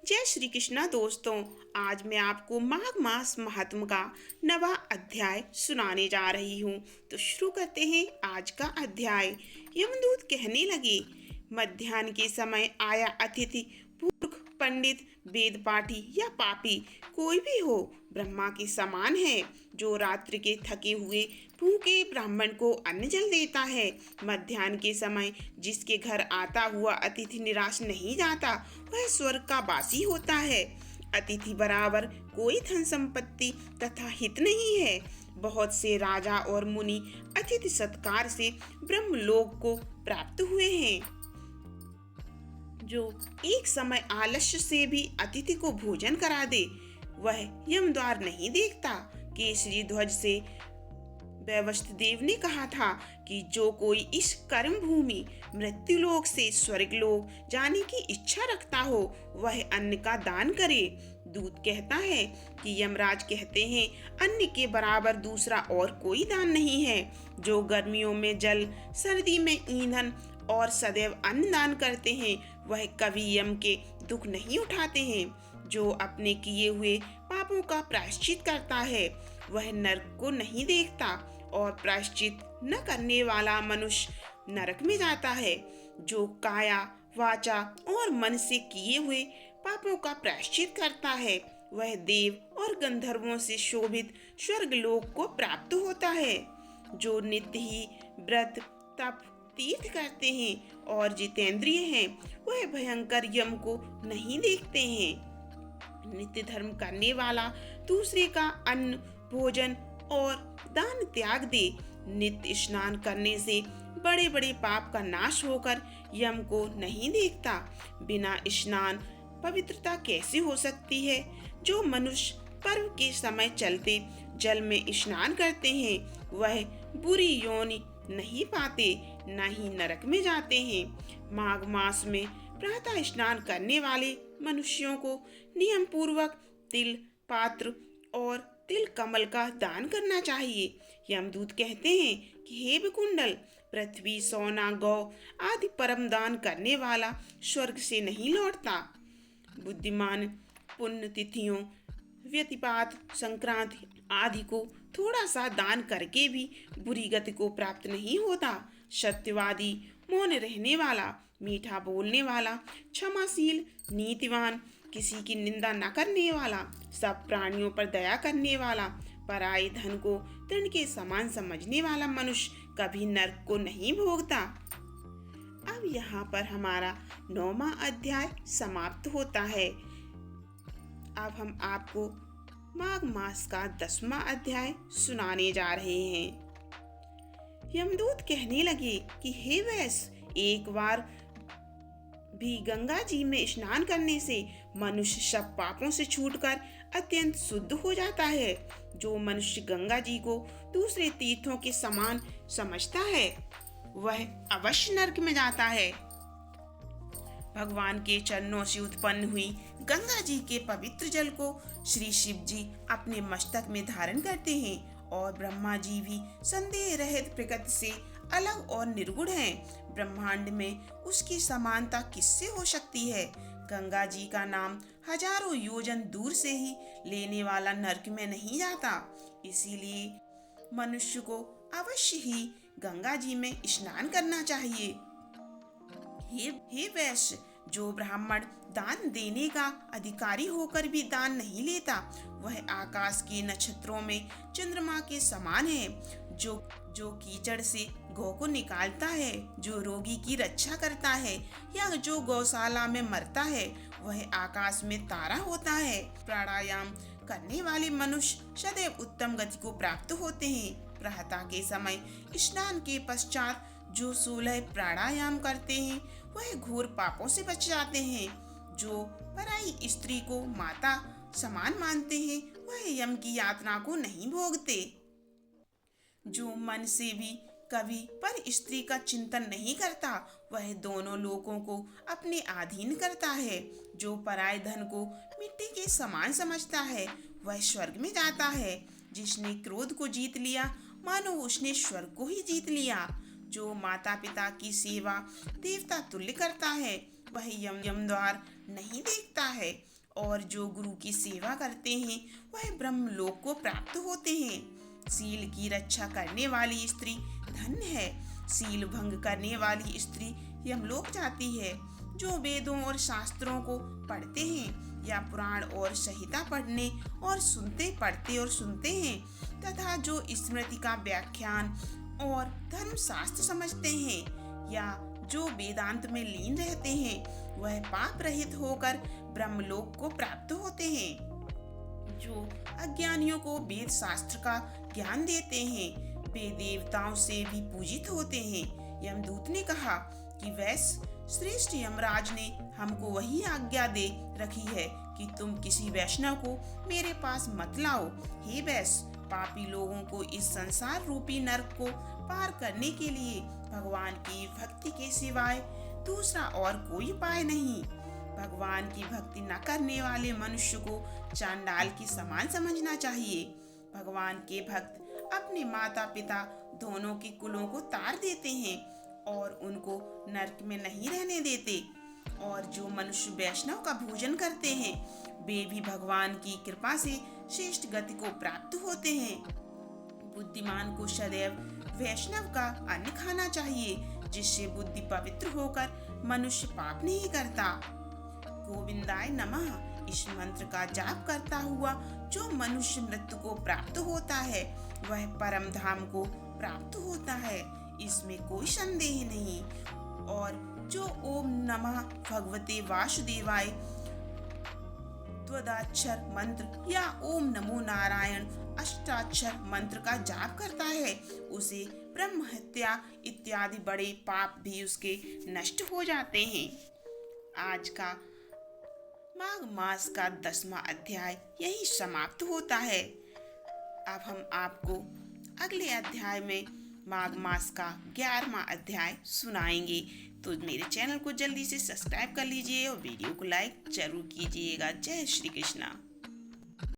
जय श्री कृष्णा दोस्तों। आज मैं आपको माघ मास महात्म का नवा अध्याय सुनाने जा रही हूँ। तो शुरू करते हैं आज का अध्याय। यमदूत कहने लगे, मध्याह्न के समय आया अतिथि मूर्ख, पंडित, वेद पाठी या पापी कोई भी हो, ब्रह्मा के समान है, जो रात्रि के थके हुए भूखे ब्राह्मण को अन्न जल देता है। मध्याह्न के समय जिसके घर आता हुआ अतिथि निराश नहीं जाता, वह स्वर्ग का वासी होता है। अतिथि बराबर कोई धन संपत्ति तथा हित नहीं है। बहुत से राजा और मुनि अतिथि सत्कार से ब्रह्मलोक को प्राप्त हुए हैं। जो एक समय आलस्य से भी अतिथि को भोजन करा दे, वह यमद्वार नहीं देखता। केसरी ध्वज से वैवस्वत देव ने कहा था कि जो कोई इस कर्म भूमि मृत्युलोक से स्वर्गलोक जाने की इच्छा रखता हो, वह अन्न का दान करे। दूत कहता है कि यमराज कहते हैं, अन्न के बराबर दूसरा और कोई दान नहीं है। जो गर्मियों में जल, सर्दी में ईंधन और सदैव अन्न दान करते हैं, वह कभी यम के दुख नहीं उठाते हैं। जो अपने किए हुए पापों का प्रायश्चित करता है, वह नरक को नहीं देखता, और प्रायश्चित न करने वाला मनुष्य नरक में जाता है। जो काया, वाचा और मन से किए हुए पापों का प्रायश्चित करता है, वह देव और गंधर्वों से शोभित स्वर्गलोक को प्राप्त होता है। जो नित्य ही व्रत, तप, तीर्थ करते हैं और जितेंद्रिय हैं, वह भयंकर यम को नहीं देखते हैं। नित्य धर्म करने वाला दूसरे का अन्न, भोजन और दान त्याग दे। नित्य स्नान करने से बड़े बड़े पाप का नाश होकर यम को नहीं देखता। बिना स्नान पवित्रता कैसे हो सकती है? जो मनुष्य पर्व के समय चलते जल में स्नान करते हैं, वह बुरी योनि नहीं पाते, न ही नरक में जाते हैं। माघ मास में प्रातः स्नान करने वाले मनुष्यों को नियम पूर्वक तिल, पात्र और तिल कमल का दान करना चाहिए। यमदूत कहते हैं कि हे विकुंडल, पृथ्वी, सोना, गौ आदि परम दान करने वाला स्वर्ग से नहीं लौटता। बुद्धिमान पुण्य तिथियों, व्यतिपात, संक्रांति आदि को थोड़ा सा दान करके भी बुरी गति को प्राप्त नहीं होता। सत्यवादी, मौन रहने वाला, मीठा बोलने वाला, क्षमाशील, नीतिवान, किसी की निंदा न करने वाला, सब प्राणियों पर दया करने वाला, पराये धन को तृण के समान समझने वाला मनुष्य कभी नरक को नहीं भोगता। अब यहाँ पर हमारा 9वां अध्याय समाप्त होता है। अब हम आपको माघ मास का 10वां अध्याय सुनाने जा रहे हैं। यमदूत कहने लगे कि हे वैश्य, एक बार भी गंगा जी में स्नान करने से मनुष्य सब पापों से छूटकर अत्यंत शुद्ध हो जाता है। जो मनुष्य गंगा जी को दूसरे तीर्थों के समान समझता है, वह अवश्य नरक में जाता है। भगवान के चरणों से उत्पन्न हुई गंगा जी के पवित्र जल को श्री शिव जी अपने मस्तक में धारण करते हैं, और ब्रह्मा जी भी संदेह रहित प्रकृति से अलग और निर्गुण हैं। ब्रह्मांड में उसकी समानता किससे हो सकती है? गंगा जी का नाम हजारों योजन दूर से ही लेने वाला नरक में नहीं जाता। इसीलिए मनुष्य को अवश्य ही गंगा जी में स्नान करना चाहिए। हे वैश्य, जो ब्राह्मण दान देने का अधिकारी होकर भी दान नहीं लेता, वह आकाश के नक्षत्रों में चंद्रमा के समान है। जो कीचड़ से गौ को निकालता है, जो रोगी की रक्षा करता है, या जो गौशाला में मरता है, वह आकाश में तारा होता है। प्राणायाम करने वाले मनुष्य सदैव उत्तम गति को प्राप्त होते हैं। प्रातः के समय स्नान के पश्चात जो 16 प्राणायाम करते हैं, वह घोर पापों से बच जाते हैं। जो पराई स्त्री को माता समान मानते हैं, वह यम की यातना को नहीं भोगते। जो मन से भी कभी पर स्त्री का चिंतन नहीं करता, वह दोनों लोगों को अपने अधीन करता है। जो पराये धन को मिट्टी के समान समझता है, वह स्वर्ग में जाता है। जिसने क्रोध को जीत लिया, मानो उसने स्वर्ग को ही जीत लिया। जो माता पिता की सेवा देवता तुल्य करता है, वह यम द्वार नहीं देखता है, और जो गुरु की सेवा करते हैं वह ब्रह्मलोक को प्राप्त होते हैं। सील की रक्षा करने वाली स्त्री धन्य है। सील भंग करने वाली स्त्री यमलोक जाती है। जो वेदों और शास्त्रों को पढ़ते हैं या पुराण और संहिता पढ़ते और सुनते हैं, तथा जो स्मृति का व्याख्यान और धर्म शास्त्र समझते हैं, या जो वेदांत में लीन रहते हैं, वह पाप रहित होकर ब्रह्मलोक को प्राप्त होते हैं। जो अज्ञानियों को वेद शास्त्र का ज्ञान देते हैं, वे देवताओं से भी पूजित होते हैं। यमदूत ने कहा कि वैश्य श्रेष्ठ यमराज ने हमको वही आज्ञा दे रखी है कि तुम किसी वैष्णव को मेरे पास मत लाओ। हे वैश्य, पापी लोगों को इस संसार रूपी नरक को पार करने के लिए भगवान की भक्ति के सिवाय दूसरा और कोई उपाय नहीं। भगवान की भक्ति न करने वाले मनुष्य को चांडाल की समान समझना चाहिए। भगवान के भक्त अपने माता पिता दोनों के कुलों को तार देते हैं और उनको नरक में नहीं रहने देते। और जो मनुष्य वैष्णव का भोजन करते हैं, वे भी भगवान की कृपा से श्रेष्ठ गति को प्राप्त होते हैं। बुद्धिमान को सदैव वैष्णव का अन्न खाना चाहिए, जिससे बुद्धि पवित्र होकर मनुष्य पाप नहीं करता। गोविंदाय नमः इस मंत्र का जाप करता हुआ जो मनुष्य मृत्यु को प्राप्त होता है, वह परम धाम को प्राप्त होता है, इसमें कोई संदेह नहीं। और जो ओम नमः भगवते वासुदेवाय द्वदाक्षर मंत्र या ओम नमो नारायण अष्टाक्षर मंत्र का जाप करता है, उसे ब्रह्म हत्या इत्यादि बड़े पाप भी उसके नष्ट हो जाते हैं। आज का माघ मास का 10वां अध्याय यही समाप्त होता है। अब हम आपको अगले अध्याय में माघ मास का 11वां अध्याय सुनाएंगे। तो मेरे चैनल को जल्दी से सब्सक्राइब कर लीजिए और वीडियो को लाइक जरूर कीजिएगा। जय श्री कृष्णा।